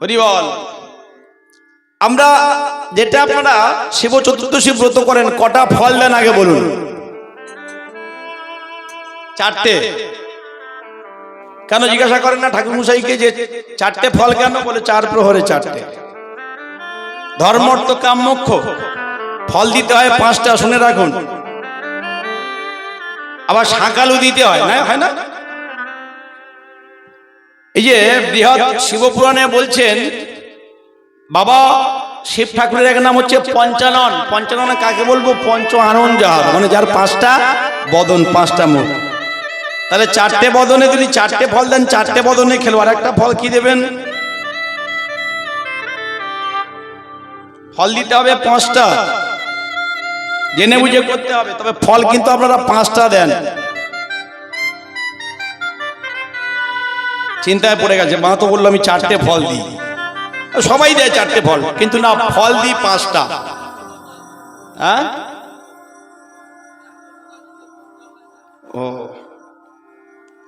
হরি বল। আমরা যেটা আপনারা শিব চতুর্দশী ব্রত করেন কটা ফল দেন আগে বলুন? চারটে। কেন জিজ্ঞাসা করেন না ঠাকুর মশাইকে যে চারটে ফল কেন? বলে চার প্রহরে চারটে। ধর্ম অর্থ কাম মোক্ষ, ফল দিতে হয় পাঁচটা, শুনে রাখুন। আবার শাঁকালু দিতে হয়, না হয় না? এই যে বৃহৎ শিবপুরাণে বলছেন বাবা শিব ঠাকুরের এক নাম হচ্ছে পঞ্চানন। পঞ্চাননে কাকে বলবো? পঞ্চ আনন যার, মানে যার পাঁচটা বদন, পাঁচটা মুখ। তাহলে চারটে বদনে যদি চারটে ফল দেন, চারটে বদনে খেলো। আর একটা ফল কি দেবেন? ফল দিতে হবে পাঁচটা, জেনে বুঝে করতে হবে। তবে ফল কিন্তু আপনারা পাঁচটা দেন। চিন্তায় পড়ে গেছে, মা তো বললো আমি চারটে ফল দিই। সবাই দেয় চারটে ফল, কিন্তু না, ফল দিই পাঁচটা। হ্যাঁ, ও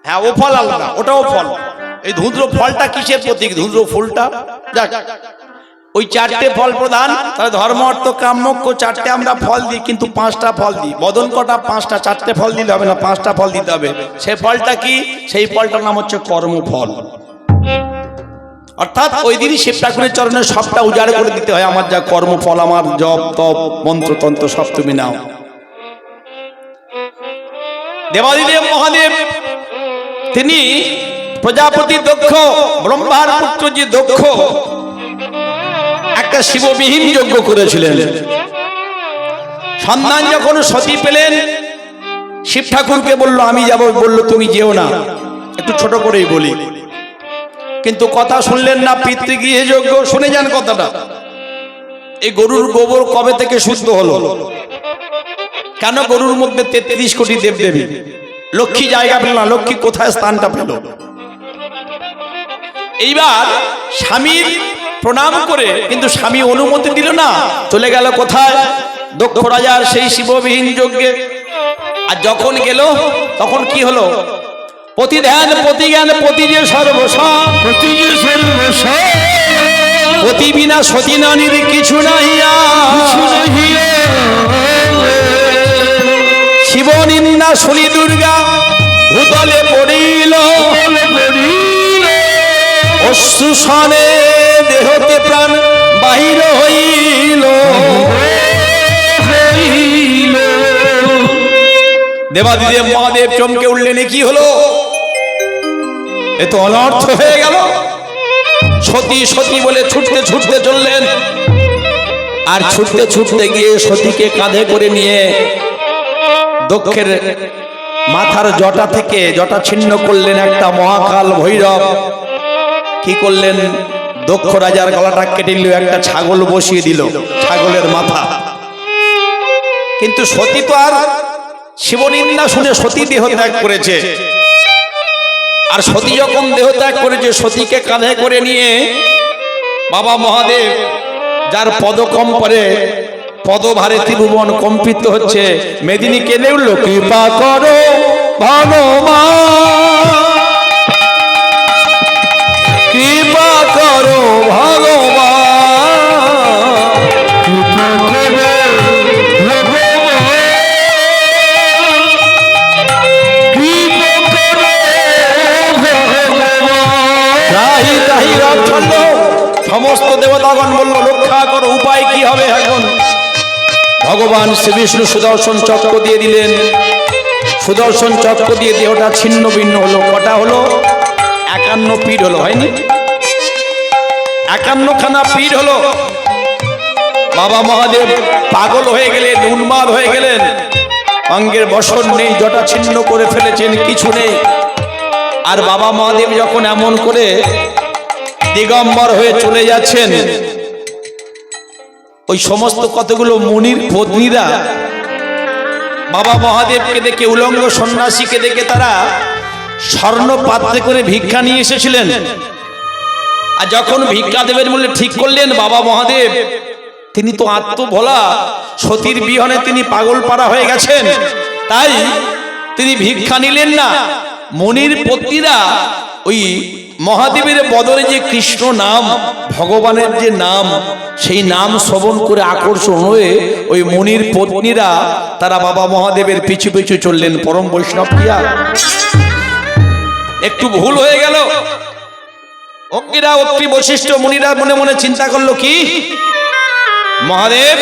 হ্যাঁ, ও ফল আলাদা, ওটাও ফল। এই ধুদ্র ফলটা কিসের প্রতীক? ধুদ্র ফুলটা। যাক, ওই চারটে ফল প্রধান। তাহলে ধর্ম অর্থ কাম মোক্ষ চারটে আমরা ফল দিই, কিন্তু পাঁচটা ফল দিই। বদন কটা? পাঁচটা। চারটে ফল দিলে হবে না, পাঁচটা ফল দিতে হবে। সেই ফলটা কি? সেই ফলটার নাম হচ্ছে কর্মফল। অর্থাৎ ওই দিনই শিব ঠাকুরের চরণে সবটা উজাড় করে দিতে হয়। আমার যা কর্মফল, আমার জপ তপ মন্ত্রতন্ত্র সব তুমি নাও। দেবাদিদেব মহাদেব তিনি প্রজাপতি দক্ষ, ব্রহ্মার পুত্র যে দক্ষ, একটা শিববিহীন যজ্ঞ করেছিলেন। সন্তান যখন সতী পেলেন, শিব ঠাকুরকে বলল আমি যাব। বলল তুমি যেও না, একটু ছোট করেই বলি। কিন্তু কথা শুনলেন না, পিতৃগৃহে যজ্ঞ। শুনে যান কথাটা। এই গরুর গোবর কবে থেকে শুদ্ধ হলো? কেন? গরুর মধ্যে 33 কোটি দেবদেবী। লক্ষ্মী জায়গা পেল না, লক্ষ্মী কোথায় স্থানটা পেল? এইবার স্বামীর প্রণাম করে, কিন্তু স্বামী অনুমতি দিল না, চলে গেল কোথায়? দক্ষ রাজার সেই শিববিহীন যজ্ঞে। আর যখন গেল তখন কি হলো? পতি ধ্যান পতি জ্ঞান পতি যে সর্বস্ব, পতি যে সর্বস্ব, পতি বিনা সতী নারীর কিছু নাহিয়া, শিব নিন্দা শুনি দুর্গা ভূতলে পড়িল, অশ্রুসনে দেহতে প্রাণ বাহির হইল। দেবাদিদেব মহাদেব চমকে উঠলেন, কি হলো? এ তো অনর্থ হয়ে গেল। সতী সতী বলে ছুটতে ছুটতে চললেন। আর ছুটতে ছুটতে গিয়ে সতীকে কাঁধে করে নিয়ে দক্ষের মাথার জটা থেকে জটা ছিন্ন করলেন একটা মহাকাল ভৈরব। কি করলেন? দক্ষ রাজার গলাটা কেটে নিল, একটা ছাগল বসিয়ে দিল, ছাগলের মাথা। কিন্তু সতী তো আর শিবনিন্দা শুনে সতী দেহ ত্যাগ করেছে। আর সতী যখন দেহ ত্যাগ করেছে, সতীকে কাঁধে করে নিয়ে বাবা মহাদেব, যার পদকম্পরে পদভারে ত্রিভুবন কম্পিত হচ্ছে, মেদিনী কেঁদে উঠল, কৃপা করো ভগবান, কৃপা করো ভগবান, কৃপা করো সমস্ত দেবতাগণ বলল রক্ষা করো, উপায় কি হবে এখন? ভগবান শ্রী বিষ্ণু সুদর্শন চক্র দিয়ে দিলেন। সুদর্শন চক্র দিয়ে দেহটা ছিন্ন ভিন্ন হলো। কটা হলো? 51 পীঠ হলো, হয়নি? 51খানা পীঠ হলো। বাবা মহাদেব পাগল হয়ে গেলেন, উন্মাদ হয়ে গেলেন। অঙ্গের বসন নেই, জটা ছিন্ন করে ফেলেছেন, কিছু নেই। আর বাবা মহাদেব যখন এমন করে দিগম্বর হয়ে চলে যাচ্ছেন, ওই সমস্ত কতগুলো মুনির পত্নীরা বাবা মহাদেবকে দেখে, উলঙ্গ সন্ন্যাসীকে দেখে তারা স্বর্ণ পাত্রে করে ভিক্ষা নিয়ে এসেছিলেন। আর যখন ভিক্ষা দেবেন বলে ঠিক করলেন, বাবা মহাদেব তিনি তো আত্মভোলা, সতীর বিহনে তিনি পাগল পাড়া হয়ে গেছেন, তাই তিনি ভিক্ষা নিলেন না। মুনির পত্নীরা ওই মহাদেবের বদলে যে কৃষ্ণ নাম, ভগবানের যে নাম, সেই নাম শ্রবণ করে আকর্ষণ হয়ে ওই মুনির পত্নীরা তারা বাবা মহাদেবের পিছু পিছু চললেন। পরম বৈষ্ণব কিয়া একটু ভুল হয়ে গেল। অগ্নিরা অত্রি বৈশিষ্ট্য মুনিরা মনে মনে চিন্তা করলো, কি মহাদেব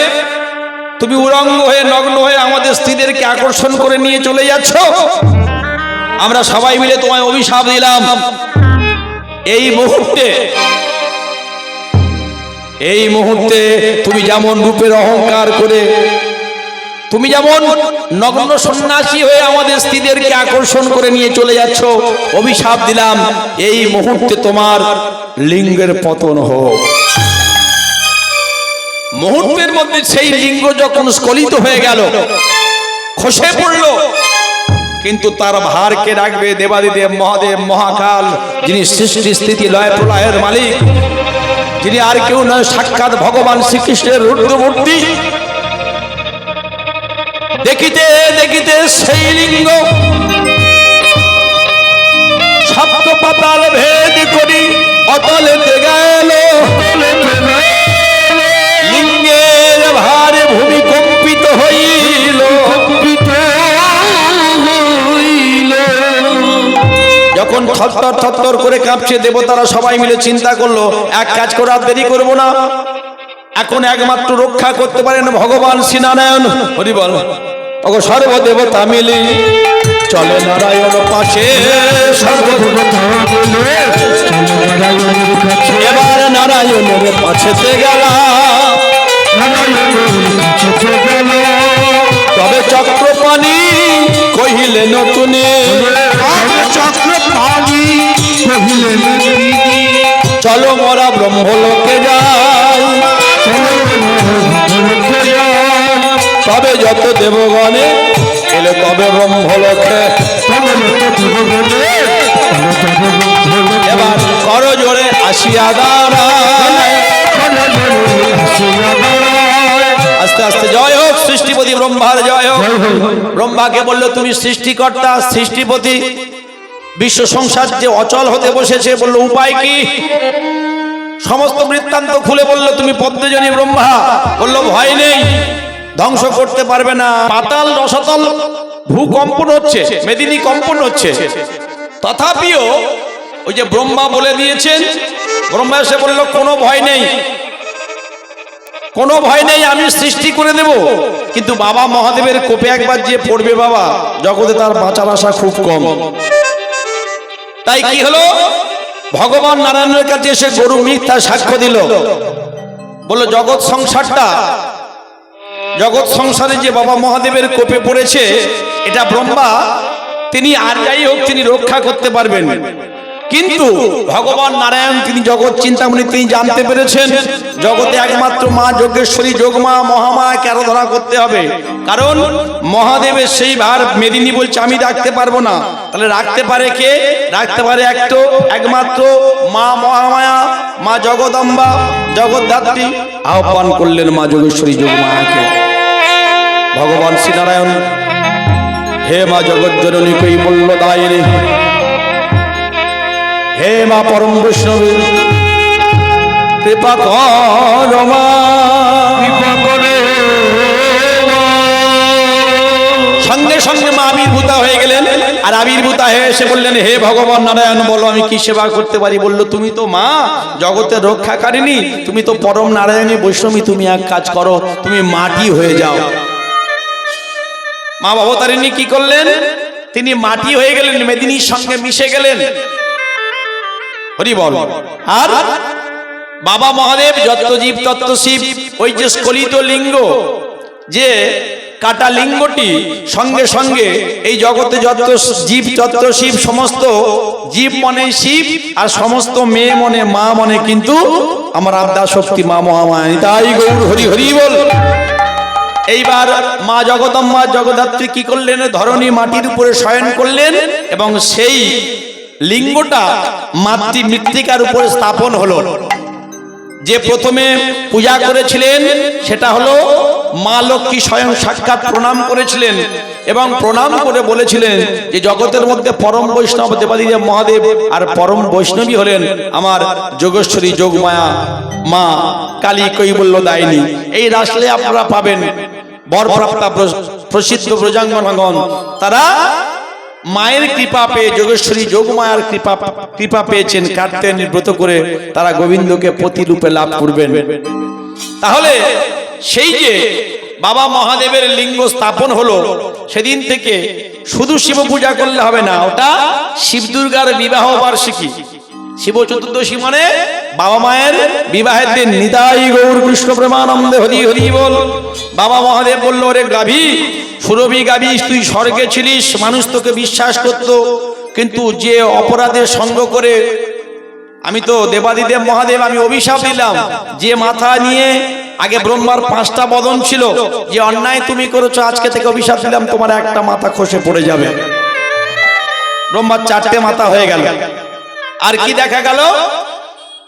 তুমি উলঙ্গ হয়ে নগ্ন হয়ে আমাদের স্ত্রীদেরকে আকর্ষণ করে নিয়ে চলে যাচ্ছ, আমরা সবাই মিলে তোমায় অভিশাপ দিলাম। এই মুহূর্তে তুমি যেমন রূপের অহংকার করে, তুমি যেমন নগ্ন সন্ন্যাসী হয়ে আমাদের স্ত্রীদেরকে আকর্ষণ করে নিয়ে চলে যাচ্ছ, অভিশাপ দিলাম এই মুহূর্তে তোমার লিঙ্গের পতন হোক। মুহূর্তের মধ্যে সেই লিঙ্গ যখন স্খলিত হয়ে গেল, খসে পড়ল, কিন্তু তার ভার কে রাখবে? দেবাদিদেব মহাদেব মহাকাল, যিনি সৃষ্টি স্থিতি লয় প্রলয়ের মালিক, যিনি আর কেউ নয়, সাক্ষাৎ ভগবান শ্রীকৃষ্ণের রুদ্রমূর্তি। দেখিতে দেখিতে সেই লিঙ্গ সপ্ত পাতাল ভেদ করি অতলেতে গেল, লিঙ্গের ভারে ভূমি কম্পিত হইল। যখন থরথর থরথর করে কাঁপছে, দেবতারা সবাই মিলে চিন্তা করলো, এক কাজ করে আর দেরি করবো না, এখন একমাত্র রক্ষা করতে পারেন ভগবান শ্রীনারায়ণ। হরি বল। ওগো সর্বদেবতা মিলি চলে নারায়ণ পাশে, এবার নারায়ণের পাশেতে গেলা, তবে চক্রপাণি কহিলে নতুনে, চক্রপাণি কহিলে চলো মোরা ব্রহ্মলোকে যাই, তবে যত দেবগণে এলে তবে ব্রহ্মলোকে। এবার কর জোরে আসিয়া দাঁড়ায়, আস্তে আস্তে জয় হোক সৃষ্টিপতি ব্রহ্মার জয় হোক। ব্রহ্মাকে বললো, তুমি সৃষ্টিকর্তা সৃষ্টিপতি, বিশ্ব সংসার যে অচল হতে বসেছে, বললো উপায় কি? সমস্ত বৃত্তান্ত খুলে বললো, তুমি পদ্মজনী ব্রহ্মা। বললো ভয় নেই, ধ্বংস করতে পারবে না। পাতাল রসাতল ভূকম্পন হচ্ছে, মেদিনী কম্পন হচ্ছে, তথাপিও ওই যে ব্রহ্মা বলে দিয়েছেন, ব্রহ্মা এসে বললো কোনো ভয় নেই, কোনো ভয় নেই, আমি সৃষ্টি করে দেব। কিন্তু বাবা মহাদেবের কোপে একবার যে পড়বে বাবা, জগতে তার বাঁচার আশা খুব কম। তাই কি হলো, ভগবান নারায়ণের কাছে এসে গরু মিথ্যা সাক্ষ্য দিল, বলল জগৎ সংসারে যে বাবা মহাদেবের কোপে পড়েছে, এটা ব্রহ্মা, তিনি আর যাই হোক তিনি রক্ষা করতে পারবেন। কিন্তু ভগবান নারায়ণ তিনি জগৎ চিন্তামণি, তিনি জানতে পেরেছেন জগতে একমাত্র মা যোগেশ্বরী যোগমা মহামায়াকে আরাধনা করতে হবে। কারণ মহাদেবের সেই ভার মেদিনী বলছে আমি রাখতে পারবো না, তাহলে রাখতে পারে কে? রাখতে পারে একমাত্র মা মহামায়া, মা জগদম্বা, জগদ্ধাত্রী। আহ্বান করলেন মা যোগেশ্বরী যোগমায়াকে। ভগবান শ্রীনারায়ণ, হে মা জগজ্জননী কই বলল দায়িনী, হে মা পরম বৈষ্ণবী কৃপা কর মা, সঙ্গে সঙ্গে মা আবির্ভূতা হয়ে গেলেন। আর আবির্ভূতা হয়ে এসে বললেন, হে ভগবান নারায়ণ বলো আমি কি সেবা করতে পারি? বললো তুমি তো মা জগতের রক্ষাকারিণী, তুমি তো পরম নারায়ণী বৈষ্ণবী, তুমি এক কাজ করো, তুমি মাটি হয়ে যাও। মা ভবতারিণী কি করলেন? তিনি মাটি হয়ে গেলেন, মেদিনীর সঙ্গে মিশে গেলেন। হরি বল। আর বাবা মহাদেব যত জীব তত্ত্ব শিব, ওই যে স্খলিত লিঙ্গ, যে কাটা লিঙ্গটি, সঙ্গে সঙ্গে এই জগতে যত জীব তত্ত্ব শিব, সমস্ত জীব মনে শিব, আর সমস্ত মেয়ে মনে মা মনে কিন্তু আমার আদ্যা শক্তি মা মহামায়া। তাই গৌর হরি হরি বল। এইবার মা জগদম্মা জগদ্ধাত্রী কি করলেন? ধরণী মাটির উপরে শয়ন করলেন এবং সেই লিঙ্গটা মাতৃ মৃত্তিকার উপরে স্থাপন হলো। যে প্রথমে পূজা করেছিলেন সেটা হলো মা লক্ষ্মী স্বয়ং সাক্ষাৎ প্রণাম করেছিলেন এবং প্রণাম করে বলেছিলেন যে জগতের মধ্যে পরম বৈষ্ণব দেবাদিদেব মহাদেব আর পরম বৈষ্ণবী হলেন আমার যোগেশ্বরী যোগমায়া মা কালী কৈবল্য দায়িনী। এই রাসলে আপনারা পাবেন বরপ্রাপ্তা প্রসিদ্ধ ব্রজাঙ্গনাগণ তারা মায়ের কৃপা পেয়ে যোগেশ্বরী যোগমায়ার কৃপা পেয়েছেন, কার্তিকের ব্রত করে তারা গোবিন্দকে প্রতিরূপে লাভ করবেন। তাহলে সেই যে বাবা মহাদেবের লিঙ্গ স্থাপন হলো সেদিন থেকে শুধু শিব পূজা করলে হবে না, ওটা শিব দুর্গার বিবাহ বার্ষিকী। শিব চতুর্দশী মানে বাবা মায়ের বিবাহের দিন। নিতাই গৌর কৃষ্ণ প্রেমানন্দে হরি হরি বল। বাবা মহাদেব বলল, ওরে গাভী, সুরভি গাভী, তুই স্বর্গে ছিলিস, মানুষ তোকে বিশ্বাস করত, কিন্তু যে অপরাধের সঙ্গ করে আমি তো দেবাদিদেব মহাদেব আমি অভিশাপ দিলাম, যে মাথা নিয়ে আগে ব্রহ্মার 5টা বদন ছিল, যে অন্যায় তুমি করেছো, আজকে থেকে অভিশাপ দিলাম তোমার একটা মাথা খসে পড়ে যাবে। ব্রহ্মার 4টে মাথা হয়ে গেল। আর কি দেখা গেল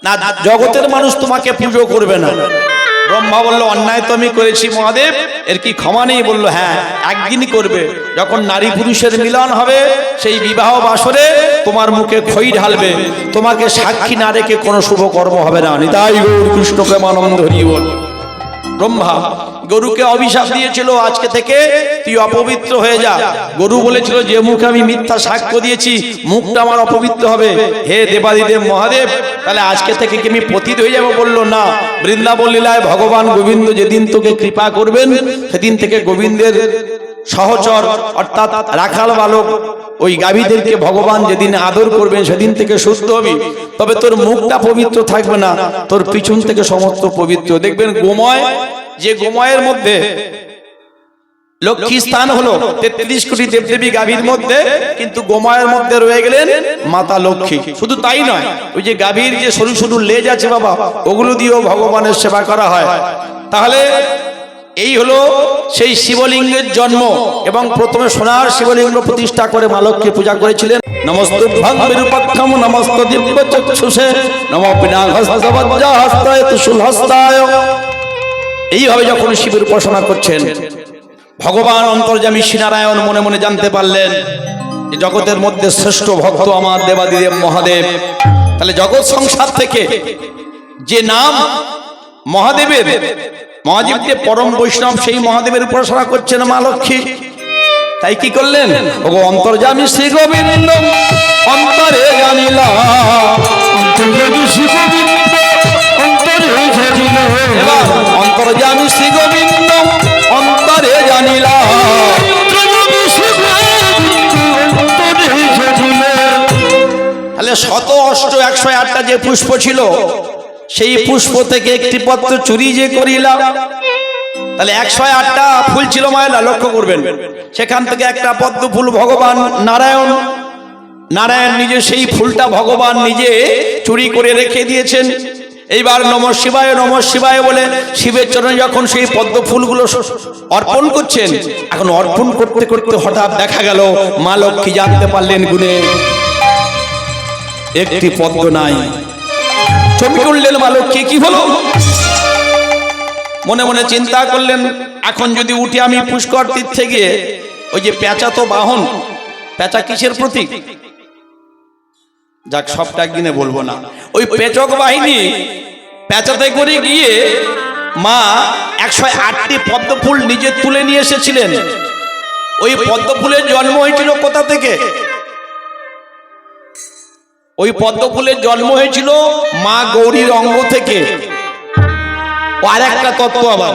না, জগতের মানুষ তোমাকে পুজো করবে না। ব্রহ্মা বলল, অন্যায় তো আমি করেছি মহাদেব, এর কি ক্ষমা নেই? বলল, হ্যাঁ, একদিনই করবে, যখন নারী পুরুষের মিলন হবে সেই বিবাহ বাসরে তোমার মুখে খই ঢালবে, তোমাকে সাক্ষী না রেখে কোনো শুভ কর্ম হবে না। নিতাই গৌর কৃষ্ণ প্রেমানন্দ হরি বল। ব্রহ্মা গরুকে অভিশাপ দিয়েছিল, আজকে থেকে তুই অপবিত্র হয়ে যা। গরু বলেছিল, যে মুখে আমি মিথ্যা সাক্ষ্য দিয়েছি মুখটা আমার অপবিত্র হবে। হে দেবাদিদেব মহাদেব, তাহলে আজকে থেকে কি আমি পতিত হয়ে যাবো? বললো, না, বৃন্দাবন লীলায় ভগবান গোবিন্দ যেদিন তোকে কৃপা করবেন সেদিন থেকে গোবিন্দের সহচর অর্থাৎ রাখাল বালক ওই গাভীদেরকে ভগবান যেদিন আদর করবেন সেদিন থেকে সুস্থ হবি। তবে তোর মুখটা পবিত্র থাকবে না, তোর পিছন থেকে সমস্ত পবিত্র। দেখবেন গোময়, যে গোময়ের মধ্যে লক্ষ্মী স্থান হলো 33 কোটি দেবদেবী গাভীর মধ্যে, কিন্তু গোময়ের মধ্যে রয়ে গেলেন মাতা লক্ষ্মী। শুধু তাই নয়, ওই যে গাভীর যে সরু সরু লেজ আছে বাবা, ওগুলো দিয়েও ভগবানের সেবা করা হয়। তাহলে এই হলো সেই শিবলিঙ্গের জন্ম। এবং প্রথমে সোনার শিবলিঙ্গ প্রতিষ্ঠা করে মা লক্ষ্মী পূজা করেছিলেন। নমস্তুভ্যং বিরূপাক্ষম নমস্ত দিব্য চক্ষুষে নমো পিনাকহস্তবজ্রহস্তায় ত্রিশূলহস্তায়। এইভাবে যখন শিবের উপাসনা করছেন, ভগবান অন্তর্যামী শ্রীনারায়ণ মনে মনে জানতে পারলেন যে জগতের মধ্যে শ্রেষ্ঠ ভক্ত আমার দেবাদিদেব মহাদেব। তাহলে জগৎ সংসার থেকে যে নাম মহাদেবের, মহাদেব যে পরম বৈষ্ণব, সেই মহাদেবের উপাসনা করছেন মা লক্ষ্মী। তাই কি করলেন? ওগো অন্তর্যামী শ্রী গোবিন্দ অন্তরে জানিলা, এবার অন্তর্যামী শ্রী গোবিন্দ অন্তরে জানিলা। তাহলে 108টা যে পুষ্প ছিল, সেই পুষ্প থেকে একটি পত্র চুরি যে করিলাম। তাহলে 108টা ফুল ছিল মায়েরা, লক্ষ্য করবেন। সেখান থেকে একটা পদ্ম ফুল ভগবান নারায়ণ নিজে সেই ফুলটা ভগবান নিজে চুরি করে রেখে দিয়েছেন। এইবার নমঃ শিবায় বলে শিবের চরণে যখন সেই পদ্ম ফুলগুলো অর্পণ করছেন, এখন অর্পণ করতে করতে হঠাৎ দেখা গেল মা লক্ষ্মী জানতে পারলেন গুণে একটি পদ্ম নাই। চমকে উঠলেন মা লক্ষ্মী, কি হলো? মনে মনে চিন্তা করলেন, এখন যদি উঠে আমি পুষ্কর তীর্থে গিয়ে, ওই যে পেঁচা তো বাহন, পেঁচা কিসের প্রতীক? যাক, সবটা একদিনে বলবো না। ওই পেচক বাহিনী পেঁচাতে করে গিয়ে মা 108টি পদ্ম ফুল নিজে তুলে নিয়ে এসেছিলেন। ওই পদ্ম ফুলের জন্ম হয়েছিল কোথা থেকে? ওই পদ্ম ফুলের জন্ম হয়েছিল মা গৌরীর অঙ্গ থেকে। আর একটা তত্ত্ব আবার,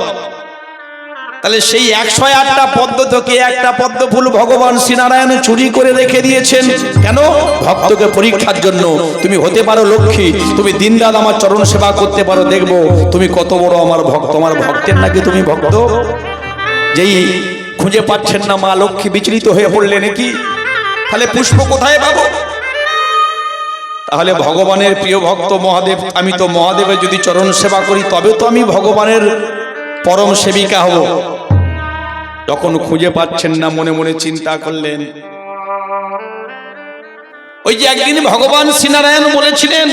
তাহলে সেই 108টা পদ্ম থেকে একটা পদ্ম ফুল ভগবান শ্রীনারায়ণ চুরি করে রেখে দিয়েছেন। কেন? ভক্তকে পরীক্ষার জন্য। তুমি হতে পারো লক্ষ্মী, তুমি দিনরাত আমার চরণ সেবা করতে পারো, দেখবো তুমি কত বড় আমার ভক্ত। আমার ভক্তের নাকি তুমি ভক্ত? যেই খুঁজে পাচ্ছেন না মা লক্ষ্মী বিচলিত হয়ে পড়লেন, কি তাহলে পুষ্প কোথায় পাবো? তাহলে ভগবানের প্রিয় ভক্ত মহাদেব, আমি তো মহাদেবের যদি চরণ সেবা করি তবে তো আমি ভগবানের পরম সেবিকা হব। যখন খুঁজে পাচ্ছেন না, মনে মনে চিন্তা করলেন, ওই যে একদিন ভগবান শ্রীনারায়ণ বলেছিলেন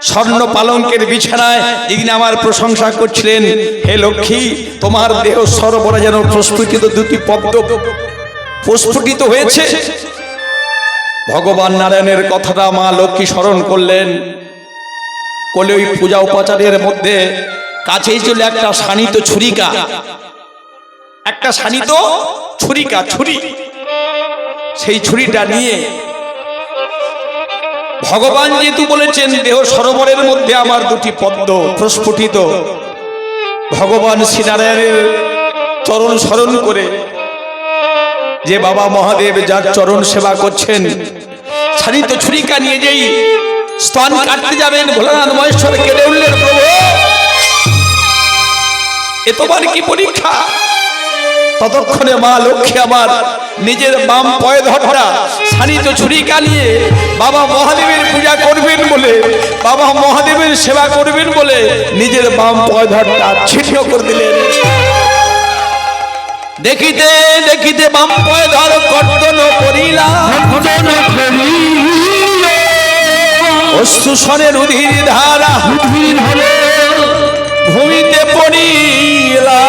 স্বর্ণ পালঙ্কের বিছানায় যেদিন আমার প্রশংসা করছিলেন, হে লক্ষ্মী, তোমার দেহ সরবরাহ যেন প্রস্ফুটিত দুটি পদ্ম প্রস্ফুটিত হয়েছে। ভগবান নারায়ণের কথাটা মা লক্ষ্মী স্মরণ করলেন। বলে ওই পূজা উপাচারের মধ্যে কাছেই ছিল একটা শানিত ছুরিকা, একটা শানিত ছুরিকা, ছুরি। সেই ছুরিটা নিয়ে ভগবান যেহেতু বলেছেন দেহ সরোবরের মধ্যে আমার দুটি পদ্ম প্রস্ফুটিত, ভগবান শ্রীনারায়ণের চরণ স্মরণ করে যে বাবা মহাদেব যার চরণ সেবা করছেন, শানিত ছুরিকা নিয়ে যেই স্তন কাটতে যাবেন, ভোলানাথ মহেশ্বর কেঁদে উঠলেন, প্রভু এ তোমার কি পরীক্ষা? ততক্ষণে মা লক্ষ্মী আমার নিজের বাম পয়ধরটা শানিত ছুরিকা নিয়ে বাবা মহাদেবের পূজা করবেন বলে, বাবা মহাদেবের সেবা করবেন বলে নিজের বাম পয়ধরটা ছিন্ন করে দিলেন। দেখিতে দেখিতে বাম পয়ধর কর্তন করিলা, অশ্রুসনের উধির ধারা ভূমিতে পড়িলা।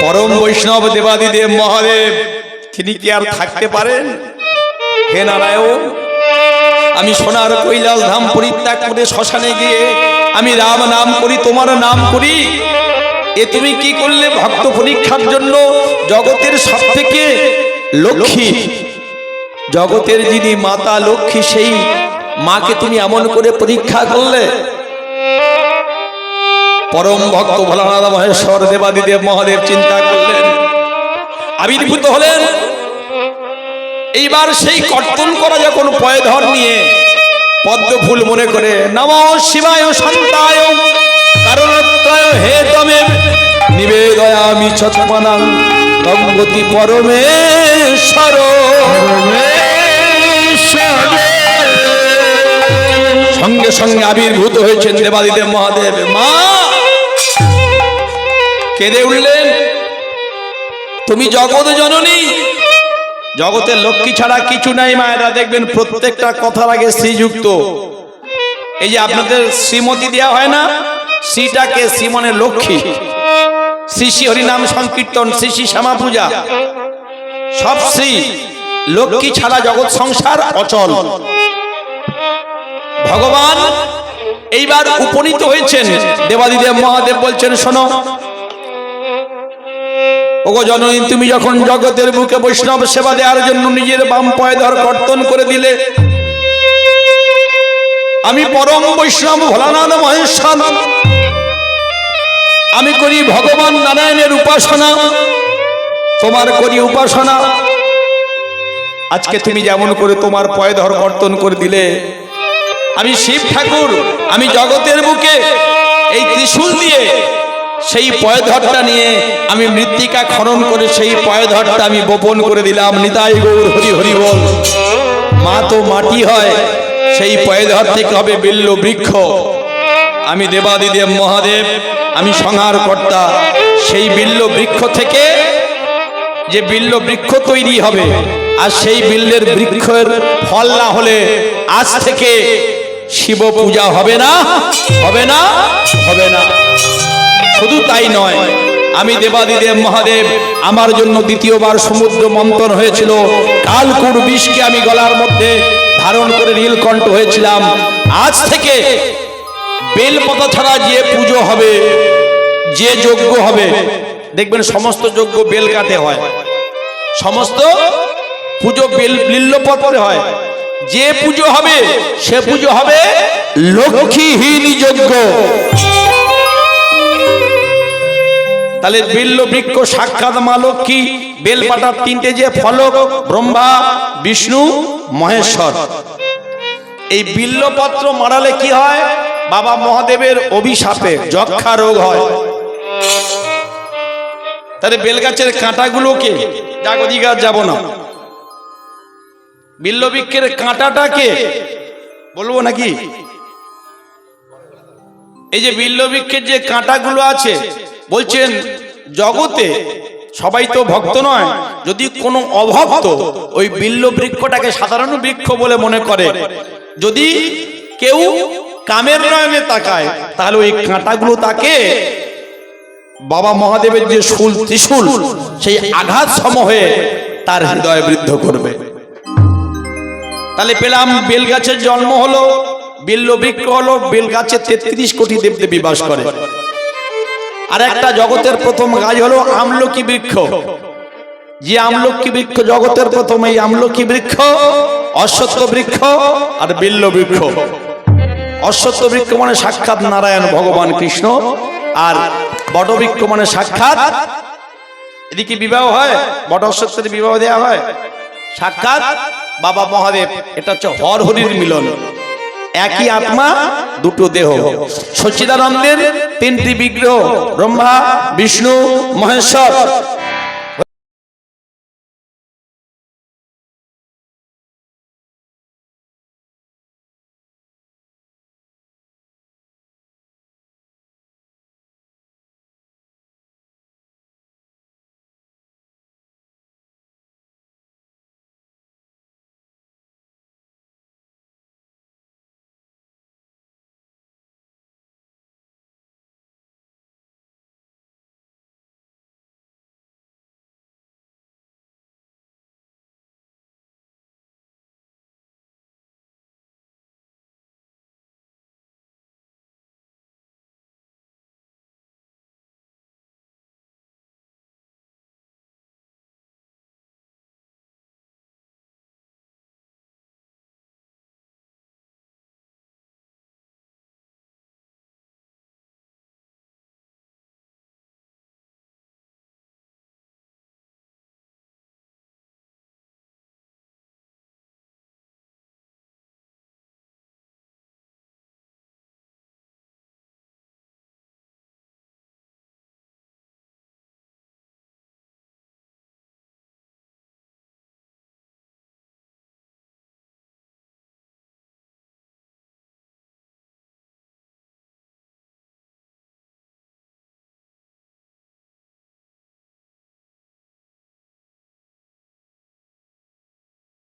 পরম বৈষ্ণব দেবাদিদেব মহাদেব তিনি কি আর থাকতে পারেন? হে নারায়ণ, আমি সোনার কৈলাস ধাম পরিত্যাগ করে শ্মশানে গিয়ে আমি রাম নাম করি, তোমার নাম করি, এ তুমি কি করলে? ভক্ত পরীক্ষার জন্য জগতের সব থেকে লক্ষ্মী, জগতের যিনি মাতা লক্ষ্মী, সেই মাকে তুমি এমন করে পরীক্ষা করলে। পরম ভক্ত ভোলানাথ মহেশ্বর দেবাদিদেব মহাদেব চিন্তা করলেন, আবির্ভূত হলেন। এইবার সেই কর্তন করা যখন পয়ধর নিয়ে পদ্ম ফুল মনে করে নমঃ শিবায় শান্তায় কারণত্রয় হে তমে নিবেদয়ামি চৎপনাং গঙ্গতি পরমেশ্বর। সঙ্গে সঙ্গে আবির্ভূত হয়েছেন দেবাদিদেব মহাদেব। মা কেঁদে উঠলেন, তুমি জগৎ জননী, জগতের লক্ষ্মী ছাড়া কিছু নাই। মায়েরা দেখবেন প্রত্যেকটা কথার আগে শ্রীযুক্ত। এই যে আপনাদের শ্রীমতী দেওয়া হয় না, শ্রীটাকে শ্রী মানে লক্ষ্মী, শ্রী শ্রী হরিনাম সংকীর্তন, শ্রী শ্রী শ্যামা পূজা, সব শ্রী। লক্ষ্মী ছাড়া জগৎ সংসার অচল। ভগবান এইবার উপনীত হয়েছেন। দেবাদিদেব মহাদেব বলছেন, শোনো ওগো জননী, তুমি যখন জগতের বুকে বৈষ্ণব সেবা দেওয়ার জন্য নিজের বাম পয়ধর কর্তন করে দিলে, আমি পরম বৈষ্ণব ভোলানাথ মহেশ্বর, আমি করি ভগবান নারায়ণের উপাসনা, তোমার করি উপাসনা। আজকে তুমি যেমন করে তোমার পয়ধর কর্তন করে দিলে, আমি শিব ঠাকুর, আমি জগতের বুকে এই ত্রিশূল দিয়ে সেই পয়ধরটা নিয়ে আমি মৃত্তিকা খনন করে সেই পয়ধরটা আমি বপন করে দিলাম। নিতাই গৌর হরি হরি বল। মা তো মাটি হয়, সেই পয়ধর থেকে হবে বিল্ল বৃক্ষ। আমি দেবাদিদেব মহাদেব, আমি সংহার কর্তা। সেই বিল্ল বৃক্ষ থেকে যে বিল্ল বৃক্ষ তৈরি হবে, আর সেই বিল্লের বৃক্ষের ফল না হলে আজ থেকে শিব পূজা হবে না, হবে না, হবে না। শুধু তাই নয়, আমি দেবাদিদেব মহাদেব, আমার জন্য দ্বিতীয়বার সমুদ্র মন্থন হয়েছিল। কালকুট বিষকে আমি গলার মধ্যে ধারণ করে নীলকণ্ঠ হয়েছিলাম। আজ থেকে বেলপাতা ছাড়া যে পুজো হবে, যে যজ্ঞ হবে, দেখবেন সমস্ত যজ্ঞ বেল কাতে হয়, সমস্ত পুজো বিল্বপত্রে হয়। যে পুজো হবে সে পুজো হবে লক্ষ্মীহীন যজ্ঞ। তাহলে বিল্ল বৃক্ষ সাক্ষাৎ মা লক্ষ্মী, বেলপাতার তিনটে যে ফলক, ব্রহ্মা বিষ্ণু মহেশ্বর। এই বিল্লপত্র মারালে কি হয়? বাবা মহাদেবের অভিশাপে যক্ষা রোগ হয়। তাহলে বেলগাছের কাঁটাগুলোকে, জাগতি গাছ যাব না, বিল্লবৃক্ষের কাঁটাটাকে বলবো নাকি? এই যে বিল্লবৃক্ষের যে কাঁটাগুলো আছে, বলছেন জগতে সবাই তো ভক্ত নয়, যদি কোনো অভক্ত ওই বিল্ল বৃক্ষটাকে সাধারণ বৃক্ষ বলে মনে করে, যদি কেউ কামের নয়নে তাকায়, তাহলে ওই কাঁটাগুলো তাকে বাবা মহাদেবের যে শুল ত্রিশূল সেই আঘাত সম হয়ে তার হৃদয় বৃদ্ধ করবে। তাহলে পেলাম বেল গাছের জন্ম হলো, বিল্ল বৃক্ষ হলো, বেল গাছে 33 কোটি দেবদেবী বাস করে। আর একটা জগতের প্রথম গাছ হলো আমলকি বৃক্ষ, যে আমলকি বৃক্ষ জগতের প্রথম, এই আমলকি বৃক্ষ, অশ্বত্থ বৃক্ষ আর বিল্ল বৃক্ষ। অশ্বত্থ বৃক্ষ মানে সাক্ষাৎ নারায়ণ ভগবান কৃষ্ণ, আর বটবৃক্ষ মানে সাক্ষাৎ, এদিকে বিবাহ হয়, বট অশ্বত্থের বিবাহ দেওয়া হয়, সাক্ষাৎ বাবা মহাদেব। এটা হচ্ছে হর হরির মিলন, একই আত্মা দুটো দেহ। সচ্চিদানন্দের 3টি বিগ্রহ, ব্রহ্মা বিষ্ণু মহেশ্বর,